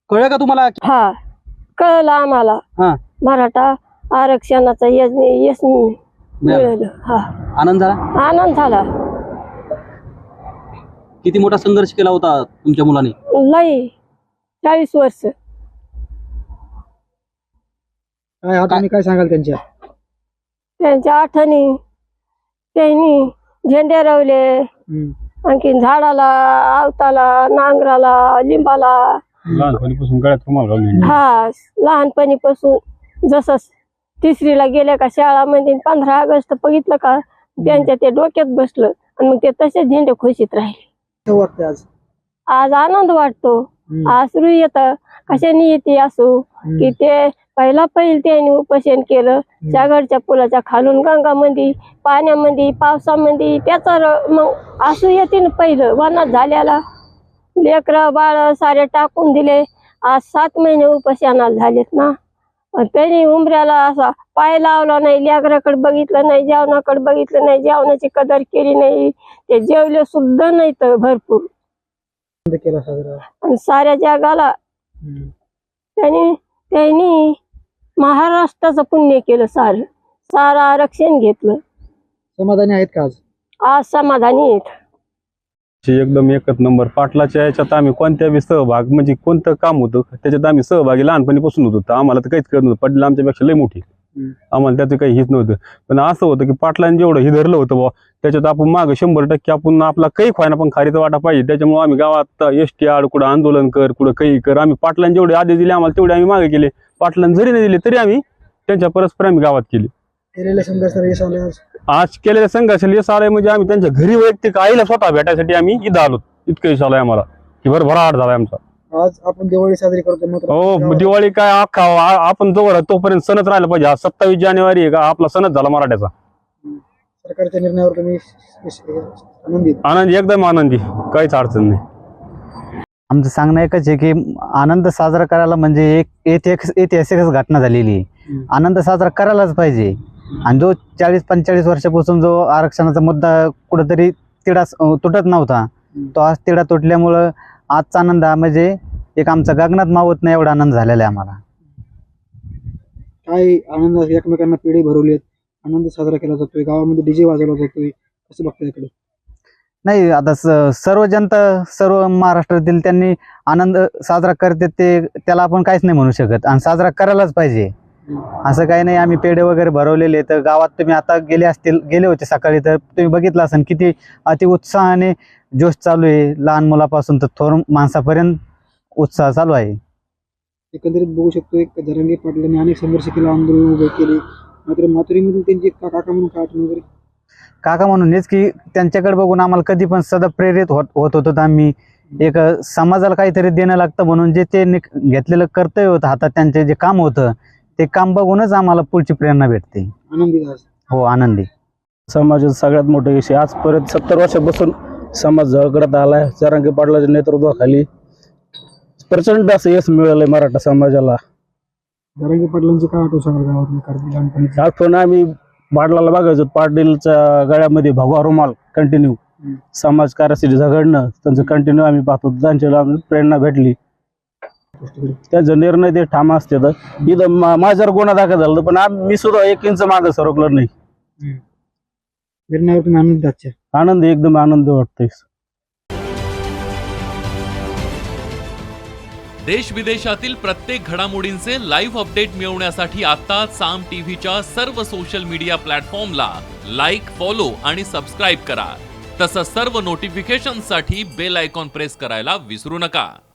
कळलं का तुम्हाला? हा कळलं आम्हाला. हा, मराठा आरक्षणाचा यश मिळालं. हा आनंद झाला. आनंद झाला. किती मोठा संघर्ष केला होता तुमच्या मुलाने? लई 40 वर्ष. काय आठवणी काय सांगाल त्यांच्या? त्यांच्या आठवणी त्यांनी झेंडे रवले, आणखीन झाडाला, आवताला, नांगराला, लिंबाला. लहानपणीपासून गळ्यात रुमाल घालून. हा लहानपणीपासून जसं 3रीला गेल्या का शाळामध्ये 15 ऑगस्ट बघितलं का त्यांच्या ते डोक्यात बसलं आणि मग ते तसेच झेंडे खुशीत राहिले. वाटतं आज? आज आनंद वाटतो. आसरू येतं. कशाने येते असू की ते पहिला त्यांनी उपोषण केलं जागडच्या पुलाच्या खालून गंगामध्ये, पाण्यामध्ये, पावसामध्ये. त्याचा मग आसू येते ना. पहिलं वनात झाल्याला लेकर बाळ सारे टाकून दिले. आज 7 महिने उपोषणाला झालेत ना. त्यांनी उमऱ्याला असा पाय लावला नाही, लेकराकडे बघितलं नाही, जेवणाकडे बघितलं नाही, जेवणाची कदर केली नाही. ते जेवले सुद्धा नाही तर भरपूर केला साजरा. आणि साऱ्या जगाला त्यांनी महाराष्ट्राचं पुण्य केलं. सारं आरक्षण घेतलं. समाधानी आहेत का आज? आज समाधानी आहेत. एकदम एकच नंबर. पाटलाच्या याच्यात आम्ही कोणत्या बी सहभाग म्हणजे कोणतं काम होतं त्याच्यात आम्ही सहभागी लहानपणीपासून होतो. तर आम्हाला तर काहीच करत नव्हतं. पाटील आमच्यापेक्षा लई मोठी, आम्हाला त्याचं काही हित नव्हतं. पण असं होतं की पाटलांनी जेवढं हे धरलं होतं बुवा त्याच्यात आपण मागं 100% आपण आपला काही खायना पण खारीचा वाटा पाहिजे. त्याच्यामुळे आम्ही गावात एसटी आड कुठं आंदोलन कर, कुठं काही कर. आम्ही पाटलांनी जेवढे आदेश दिले आम्हाला तेवढे आम्ही मागे केले. पाटलांनी जरी नाही दिले तरी आम्ही त्यांच्या परस्पर आम्ही गावात केले. केलेल्या संघर्षाला यश आलं आज? आज केलेल्या संघर्षाला यश आलंय म्हणजे आम्ही त्यांच्या घरी वैयक्तिक आईला स्वतः भेटायसाठी आम्ही इथं आलो. इतकं यश आलंय आम्हाला की भरभराट झालाय आमचा. आज आपण दिवाळी साजरी करतो. हो, दिवाळी काय अख्खा आपण जोवर तोपर्यंत सणच राहिला पाहिजे. आज 27 जानेवारी आहे का आपला सणच झाला मराठ्याचा. सरकारच्या निर्णयावर तुम्ही आनंदी? आनंदी, एकदम आनंदी, काहीच अडचण नाही. आमचं सांगणं एकच आहे की आनंद साजरा करायला म्हणजे एक ऐतिहासिकच घटना झालेली आहे. आनंद साजरा करायलाच पाहिजे. आणि जो 40-45 वर्षापासून जो आरक्षणाचा मुद्दा कुठेतरी तिढा तुटत नव्हता तो आज तिढा तुटल्यामुळं आजचा आनंद हा म्हणजे एक आमचा गगनात मावत नाही एवढा आनंद झालेला आहे आम्हाला. काय आनंद? एकमेकांना पेढे भरवलेत, आनंद साजरा केला जातोय, गावामध्ये डीजे वाजवला जातोय. कसं बघताय इकडे? नाही, आता सर्व जनता, सर्व महाराष्ट्रातील त्यांनी आनंद साजरा करते ते त्याला आपण काहीच नाही म्हणू शकत. आणि साजरा करायलाच पाहिजे. असं काही नाही. आम्ही पेढे वगैरे भरवलेले. तर गावात तुम्ही आता गेले होते सकाळी तर तुम्ही बघितलं असेल किती अति उत्साहाने जोश चालू आहे. लहान मुलापासून तर थोर माणसापर्यंत उत्साह चालू आहे. एकंदरीत बघू शकतो एक जरांगे पाटलांनी अनेक संघर्ष केला, आंदोलन उभे केले. मात्र माथुरीमधून त्यांची काका म्हणून काय आठवण वगैरे? काका म्हणून हेच की त्यांच्याकडे बघून आम्हाला कधी पण सदा प्रेरित होत होतो. आम्ही एक समाजाला काहीतरी देणं लागतं म्हणून जे ते घेतलेलं कर्तव्य होतं हातात, त्यांचे जे काम होतं ते काम बघूनच आम्हाला पुढची प्रेरणा भेटते. आनंदी आज? हो, आनंदी. समाजाचा सगळ्यात मोठा विषय आज परत 70 वर्षापासून समाज झळकडत आलाय. जरांगे पाटलाच्या नेतृत्वाखाली प्रचंड असं यश मिळालंय मराठा समाजाला. जरांगे पाटलांची काय आठवण सांगाल गावात लहानपणी? आठवण आम्ही पाटलाला बघायचो. पाटीलच्या गळ्यामध्ये भगवा रुमाल कंटिन्यू समाज कार्यासाठी झगडणं त्यांचं कंटिन्यू आम्ही पाहतो. त्यांच्याला प्रेरणा भेटली. त्यांचा निर्णय ते ठाम असते. तर इथं माझ्यावर गुन्हा दाखल झाला पण मी सुद्धा 1 इंच मागं सरकलो नाही. निर्णयावर तुम्ही आनंद आजच्या? आनंद, एकदम आनंद वाटतोय. देश विदेशातील प्रत्येक घडामोडींचे लाईव्ह अपडेट मिळवण्यासाठी आता साम टीव्हीच्या सर्व सोशल मीडिया प्लॅटफॉर्मला लाईक, फॉलो आणि सबस्क्राईब करा. तसंच सर्व नोटिफिकेशनसाठी बेल आयकॉन प्रेस करायला विसरू नका.